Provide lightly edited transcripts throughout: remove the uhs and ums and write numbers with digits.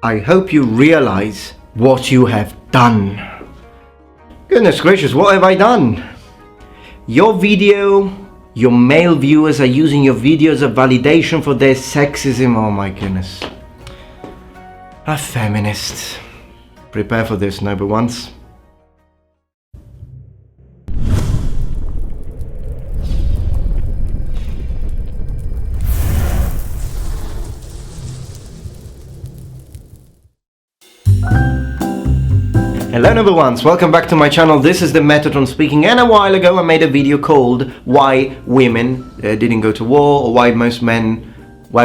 I hope you realize what you have done. Goodness gracious, what have I done? Your male viewers are using your video as a validation for their sexism. Oh my goodness. A feminist. Prepare for this, noble ones. Hello noble ones, welcome back to my channel. This is the Metatron speaking, and a while ago I made a video called Why Women Didn't Go to War, or why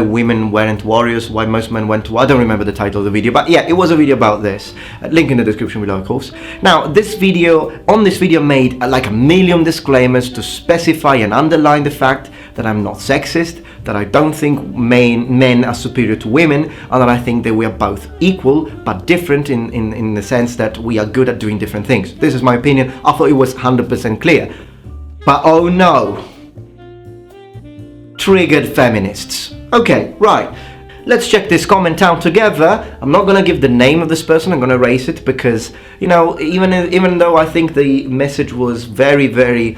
women weren't warriors, why most men went to war. I don't remember the title of the video, but yeah, it was a video about this. Link in the description below, of course. Now, on this video made like a million disclaimers to specify and underline the fact that I'm not sexist, that I don't think men are superior to women, and that I think that we are both equal, but different in the sense that we are good at doing different things. This is my opinion. I thought it was 100% clear. But oh no. Triggered feminists. Okay, right. Let's check this comment out together. I'm not gonna give the name of this person, I'm gonna erase it because, you know, even though I think the message was very,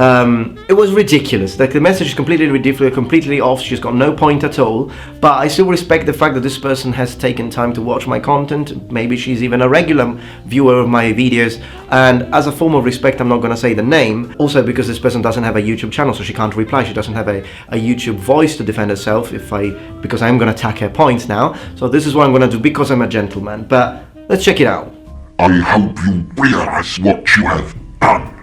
it was ridiculous. Like, the message is completely ridiculous, completely off, she's got no point at all, but I still respect the fact that this person has taken time to watch my content. Maybe she's even a regular viewer of my videos, and as a form of respect I'm not going to say the name, also because this person doesn't have a YouTube channel, so she can't reply, she doesn't have a YouTube voice to defend herself because I'm going to attack her points now. So this is what I'm going to do because I'm a gentleman, but let's check it out. I hope you realize what you have done.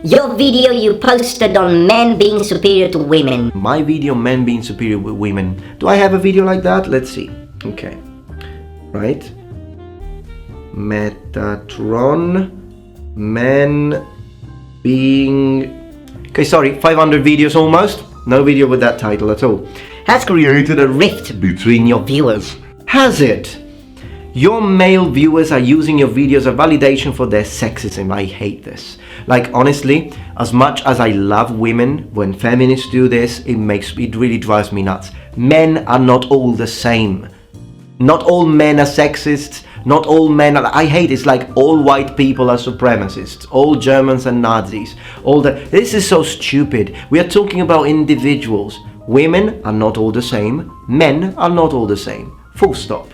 Your video you posted on men being superior to women. My video, men being superior to women. Do I have a video like that? Let's see. Okay. Right. Metatron. Men being... Okay, sorry. 500 videos almost. No video with that title at all. Has created a rift between your viewers. Has it? Your male viewers are using your videos as a validation for their sexism. I hate this. Like, honestly, as much as I love women, when feminists do this, it really drives me nuts. Men are not all the same. Not all men are sexists. Not all men are... I hate it. It's like all white people are supremacists. All Germans are Nazis. This is so stupid. We are talking about individuals. Women are not all the same. Men are not all the same. Full stop.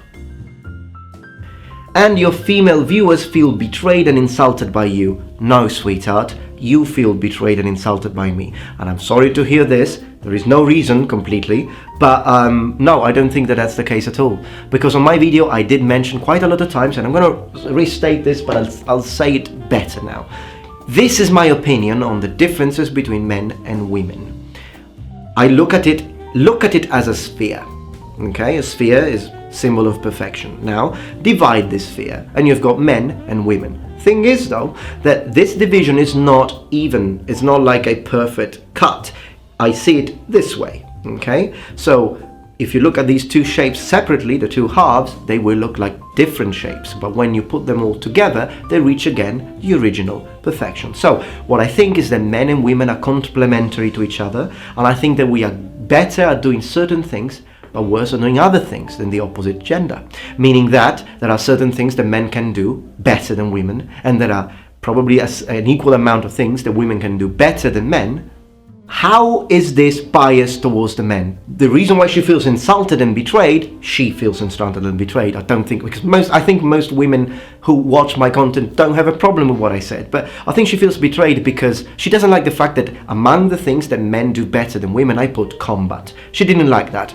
And your female viewers feel betrayed and insulted by you. No, sweetheart, you feel betrayed and insulted by me. And I'm sorry to hear this. There is no reason completely, but no, I don't think that that's the case at all. Because on my video, I did mention quite a lot of times, and I'm going to restate this, but I'll say it better now. This is my opinion on the differences between men and women. I look at it as a sphere. Okay, a sphere is symbol of perfection. Now, divide this sphere, and you've got men and women. Thing is, though, that this division is not even. It's not like a perfect cut. I see it this way, okay? So, if you look at these two shapes separately, the two halves, they will look like different shapes. But when you put them all together, they reach again the original perfection. So, what I think is that men and women are complementary to each other, and I think that we are better at doing certain things but worse at doing other things than the opposite gender. Meaning that there are certain things that men can do better than women, and there are probably an equal amount of things that women can do better than men. How is this biased towards the men? The reason why she feels insulted and betrayed, she feels insulted and betrayed, I don't think, because I think most women who watch my content don't have a problem with what I said, but I think she feels betrayed because she doesn't like the fact that among the things that men do better than women, I put combat. She didn't like that.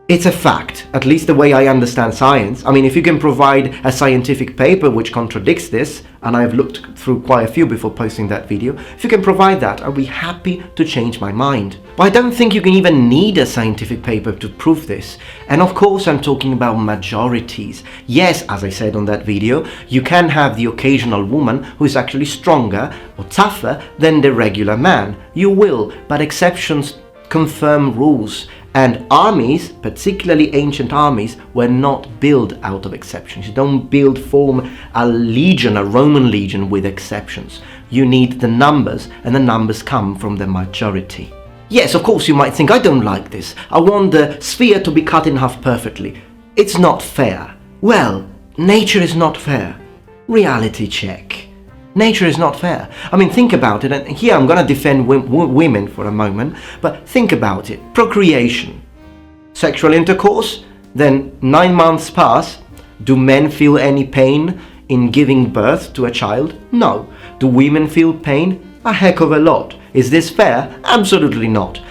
It's a fact, at least the way I understand science. I mean, if you can provide a scientific paper which contradicts this, and I've looked through quite a few before posting that video, if you can provide that, I'll be happy to change my mind. But I don't think you can even need a scientific paper to prove this. And of course, I'm talking about majorities. Yes, as I said on that video, you can have the occasional woman who is actually stronger or tougher than the regular man. You will, but exceptions confirm rules. And armies, particularly ancient armies, were not built out of exceptions. You don't form a legion, a Roman legion with exceptions. You need the numbers, and the numbers come from the majority. Yes, of course you might think, I don't like this. I want the sphere to be cut in half perfectly. It's not fair. Well, nature is not fair. Reality check. Nature is not fair. I mean, think about it, and here I'm going to defend women for a moment, but think about it. Procreation. Sexual intercourse, then 9 months pass. Do men feel any pain in giving birth to a child? No. Do women feel pain? A heck of a lot. Is this fair? Absolutely not.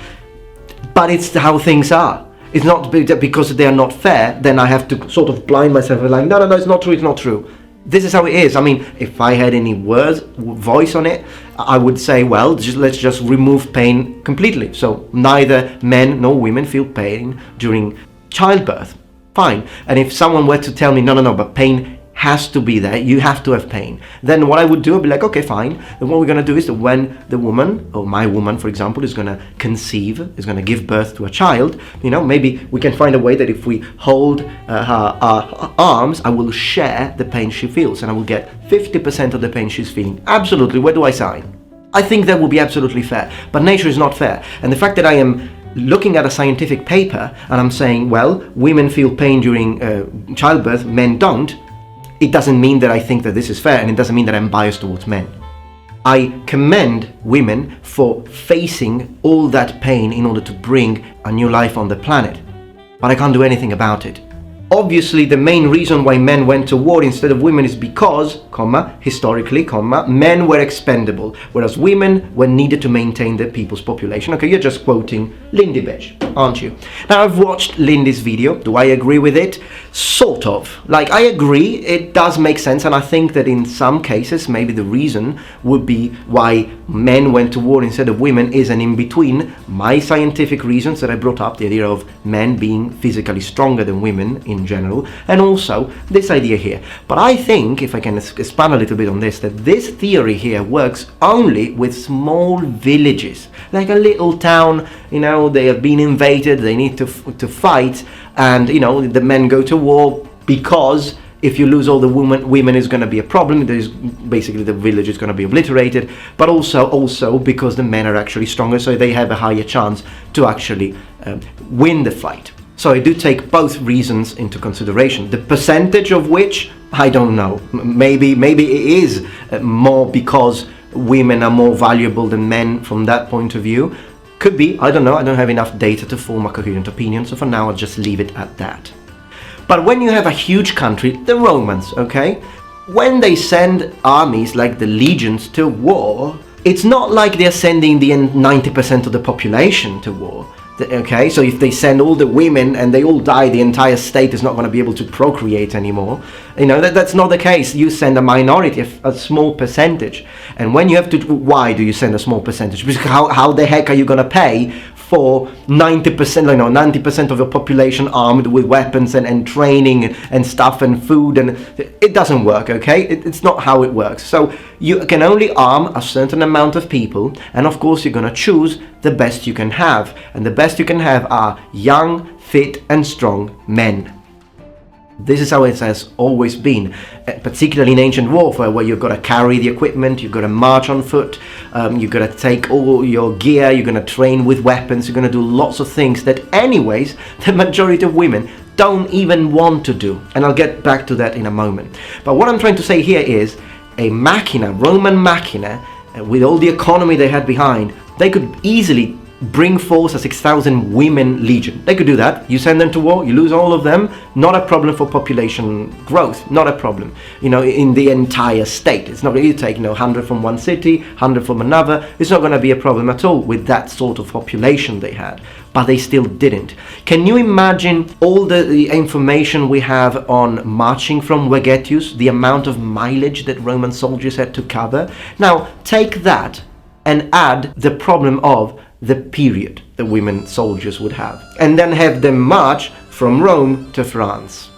But it's how things are. It's not because they are not fair, then I have to sort of blind myself and like, no, it's not true, it's not true. This is how it is. I mean, if I had any voice on it, I would say, well, let's just remove pain completely. So neither men nor women feel pain during childbirth. Fine. And if someone were to tell me, no, but pain has to be there, you have to have pain, then what I would do, I'd be like, okay, fine. Then what we're going to do is that when the woman, or my woman, for example, is going to conceive, is going to give birth to a child, maybe we can find a way that if we hold her arms, I will share the pain she feels, and I will get 50% of the pain she's feeling. Absolutely. Where do I sign? I think that would be absolutely fair. But nature is not fair. And the fact that I am looking at a scientific paper and I'm saying, well, women feel pain during childbirth, men don't, it doesn't mean that I think that this is fair, and it doesn't mean that I'm biased towards men. I commend women for facing all that pain in order to bring a new life on the planet, but I can't do anything about it. Obviously, the main reason why men went to war instead of women is because, historically, men were expendable, whereas women were needed to maintain the people's population. Okay, you're just quoting Lindy Bitch, aren't you? Now, I've watched Lindy's video. Do I agree with it? Sort of. Like, I agree, it does make sense, and I think that in some cases, maybe the reason would be why men went to war instead of women is an in-between my scientific reasons that I brought up, the idea of men being physically stronger than women in general, and also this idea here. But I think, if I can expand a little bit on this, that this theory here works only with small villages, like a little town, they have been invaded, they need to fight, and the men go to war because if you lose all the women is going to be a problem. There's basically the village is going to be obliterated, but also because the men are actually stronger, so they have a higher chance to actually win the fight. So I do take both reasons into consideration. The percentage of which, I don't know. Maybe it is more because women are more valuable than men from that point of view. Could be, I don't know. I don't have enough data to form a coherent opinion, so for now I'll just leave it at that. But when you have a huge country, the Romans, okay, when they send armies like the legions to war, it's not like they're sending the 90% of the population to war. Okay, so if they send all the women and they all die, the entire state is not going to be able to procreate anymore. That's not the case. You send a minority, a small percentage. And when you have to, why do you send a small percentage? Because how the heck are you going to pay for 90% of your population armed with weapons and training and stuff and food? And it doesn't work, okay? It's not how it works. So you can only arm a certain amount of people, and of course you're going to choose the best you can have. And the best you can have are young, fit and strong men. This is how it has always been, particularly in ancient warfare, where you've got to carry the equipment, you've got to march on foot, you've got to take all your gear, you're going to train with weapons, you're going to do lots of things that anyways the majority of women don't even want to do. And I'll get back to that in a moment. But what I'm trying to say here is a Roman machina, with all the economy they had behind, they could easily bring forth a 6,000 women legion. They could do that. You send them to war, you lose all of them, not a problem for population growth, not a problem, in the entire state. It's not going to take 100 from one city, 100 from another. It's not going to be a problem at all with that sort of population they had, but they still didn't. Can you imagine all the information we have on marching from Vegetius, the amount of mileage that Roman soldiers had to cover? Now take that and add the problem of the period the women soldiers would have, and then have them march from Rome to France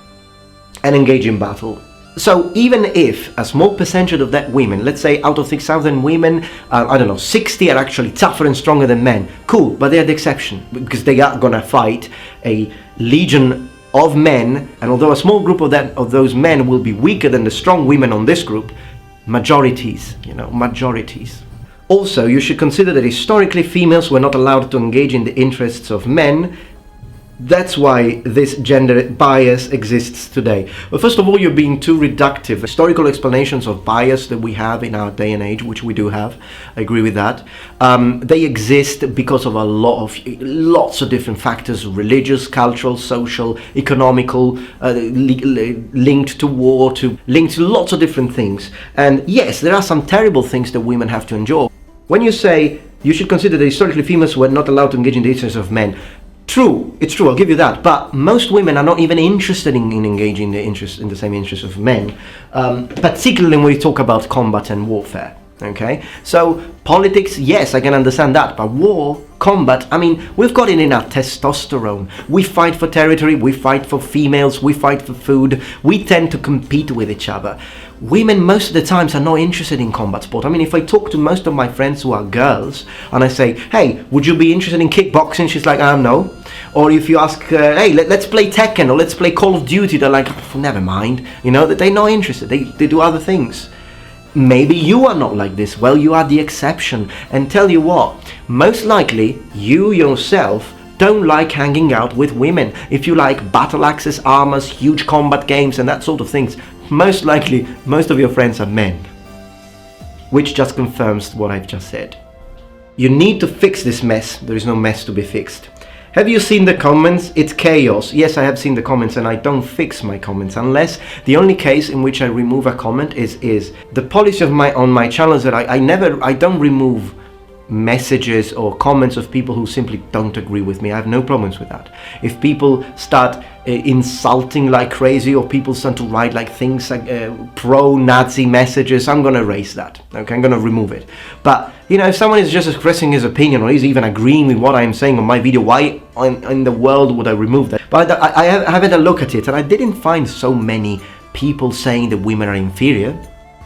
and engage in battle. So even if a small percentage of that women, let's say out of 6,000 women, 60 are actually tougher and stronger than men, cool, but they're the exception, because they are gonna fight a legion of men, and although a small group of those men will be weaker than the strong women on this group, majorities. Also, you should consider that historically females were not allowed to engage in the interests of men That's why this gender bias exists today. Well, first of all, you're being too reductive. Historical explanations of bias that we have in our day and age, which we do have, I agree with that. They exist because of lots of different factors: religious, cultural, social, economical, linked to war, linked to lots of different things. And yes, there are some terrible things that women have to endure. When you say you should consider that historically females were not allowed to engage in the interests of men, true, it's true, I'll give you that. But most women are not even interested in engaging in the same interests of men, particularly when we talk about combat and warfare. Okay, so politics, yes, I can understand that, but war, combat, I mean, we've got it in our testosterone. We fight for territory, we fight for females, we fight for food, we tend to compete with each other. Women most of the times are not interested in combat sport. I mean, if I talk to most of my friends who are girls and I say, hey, would you be interested in kickboxing? She's like, no. Or if you ask, hey, let's play Tekken or let's play Call of Duty, they're like, oh, never mind. You know, that they're not interested. They do other things. Maybe you are not like this. Well, you are the exception. And tell you what, most likely you yourself don't like hanging out with women. If you like battle axes, armors, huge combat games and that sort of things, most likely most of your friends are men. Which just confirms what I've just said. You need to fix this mess. There is no mess to be fixed. Have you seen the comments? It's chaos. Yes, I have seen the comments and I don't fix my comments unless the only case in which I remove a comment is the policy of on my channel is that I don't remove messages or comments of people who simply don't agree with me. I have no problems with that. If people start insulting like crazy or people start to write like things like pro-Nazi messages, I'm gonna erase that. Okay, I'm gonna remove it. But you know, if someone is just expressing his opinion or is even agreeing with what I'm saying on my video, why in the world would I remove that? But I have had a look at it and I didn't find so many people saying that women are inferior.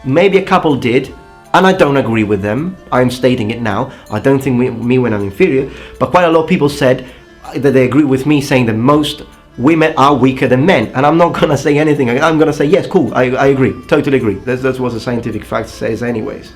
Maybe a couple did, and I don't agree with them. I'm stating it now. I don't think women are inferior, but quite a lot of people said that they agree with me saying that most women are weaker than men, and I'm not gonna say anything. I'm gonna say yes, cool, I agree, totally agree. That's what the scientific fact says anyways.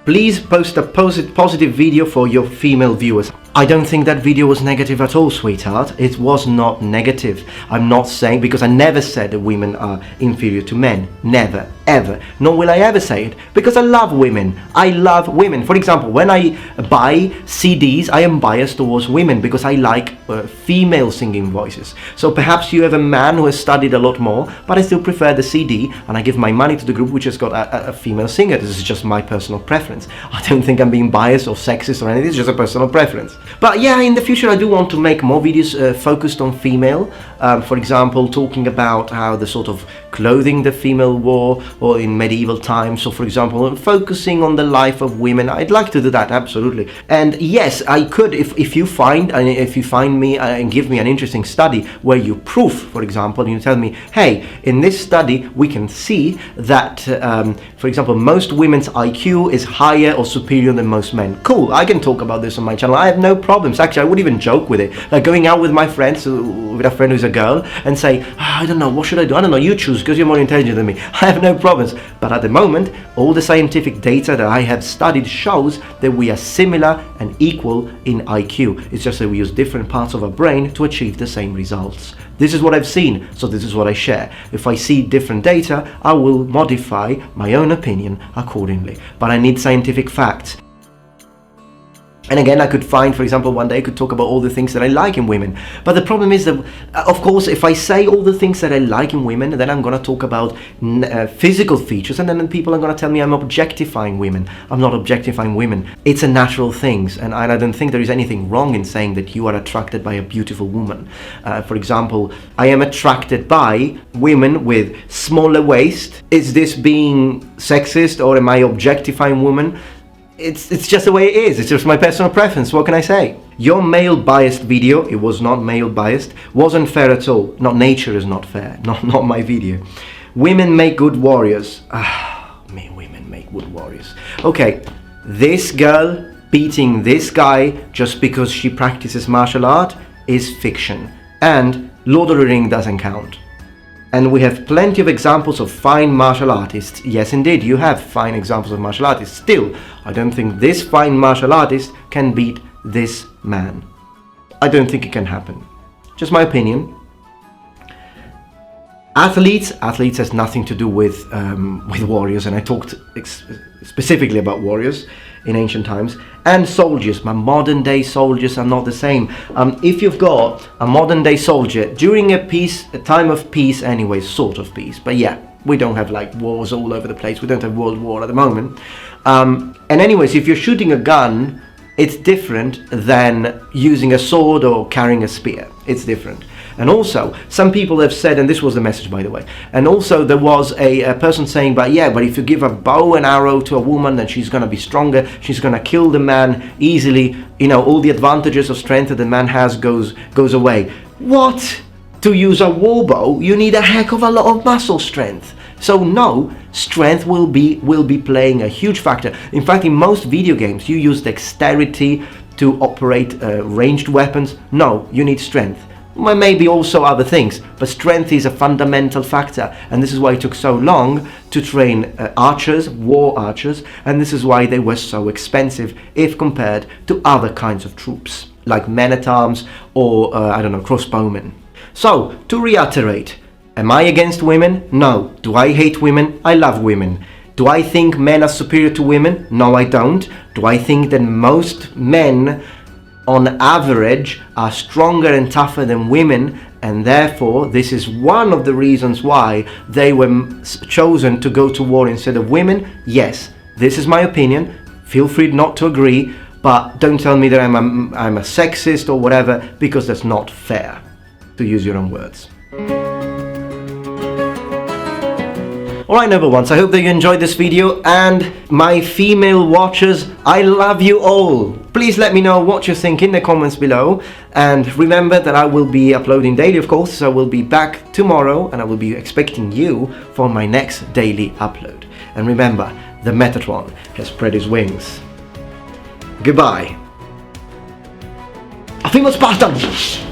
Please post a positive video for your female viewers. I don't think that video was negative at all, sweetheart. It was not negative. I'm not saying, because I never said that women are inferior to men. Never, ever. Nor will I ever say it, because I love women. I love women. For example, when I buy CDs, I am biased towards women because I like female singing voices. So perhaps you have a man who has studied a lot more, but I still prefer the CD, and I give my money to the group which has got a female singer. This is just my personal preference. I don't think I'm being biased or sexist or anything. It's just a personal preference. But yeah, in the future I do want to make more videos focused on female. For example, talking about how the sort of clothing the female wore or in medieval times. So for example, focusing on the life of women. I'd like to do that, absolutely. And yes, I could, if you find me and give me an interesting study where you prove, for example, you tell me, hey, in this study we can see that, for example, most women's IQ is higher or superior than most men. Cool, I can talk about this on my channel. I have no problems. Actually, I would even joke with it. Like going out with my friends, with a friend who's a girl, and say, I don't know, what should I do? I don't know, you choose because you're more intelligent than me. I have no problems. But at the moment, all the scientific data that I have studied shows that we are similar and equal in IQ. It's just that we use different parts of our brain to achieve the same results. This is what I've seen, so this is what I share. If I see different data, I will modify my own opinion accordingly. But I need scientific facts. And again, I could find, for example, one day I could talk about all the things that I like in women. But the problem is that, of course, if I say all the things that I like in women, then I'm going to talk about physical features, and then people are going to tell me I'm objectifying women. I'm not objectifying women. It's a natural thing, and I don't think there is anything wrong in saying that you are attracted by a beautiful woman. For example, I am attracted by women with smaller waist. Is this being sexist, or am I objectifying women? It's just the way it is. It's just my personal preference. What can I say? Your male biased video, it was not male biased, wasn't fair at all. Not nature is not fair. Not my video. Women make good warriors. Women make good warriors. Okay, this girl beating this guy just because she practices martial art is fiction. And Lord of the Rings doesn't count. And we have plenty of examples of fine martial artists. Yes, indeed, you have fine examples of martial artists. Still, I don't think this fine martial artist can beat this man. I don't think it can happen. just my opinion. Athletes has nothing to do with warriors, and I talked specifically about warriors in ancient times, and soldiers. My modern day soldiers are not the same. If you've got a modern day soldier during a time of peace anyway, sort of peace, but yeah, we don't have like wars all over the place. We don't have world war at the moment. And anyways, if you're shooting a gun, it's different than using a sword or carrying a spear. It's different. And also, some people have said, and this was the message, by the way, and also there was a person saying, but if you give a bow and arrow to a woman, then she's going to be stronger, she's going to kill the man easily, all the advantages of strength that the man has goes away. What? To use a war bow, you need a heck of a lot of muscle strength. So no, strength will be playing a huge factor. In fact, in most video games, you use dexterity to operate ranged weapons. No, you need strength. Well, maybe also other things, but strength is a fundamental factor, and this is why it took so long to train archers, war archers, and this is why they were so expensive if compared to other kinds of troops, like men-at-arms or, crossbowmen. So, to reiterate, am I against women? No. Do I hate women? I love women. Do I think men are superior to women? No, I don't. Do I think that most men on average are stronger and tougher than women, and therefore this is one of the reasons why they were chosen to go to war instead of women? Yes, this is my opinion. Feel free not to agree, but don't tell me that I'm a sexist or whatever, because that's not fair, to use your own words. Alright, number ones, I hope that you enjoyed this video, and my female watchers, I love you all. Please let me know what you think in the comments below, and remember that I will be uploading daily, of course, so I will be back tomorrow, and I will be expecting you for my next daily upload. And remember, the Metatron has spread his wings. Goodbye. A female Spartan!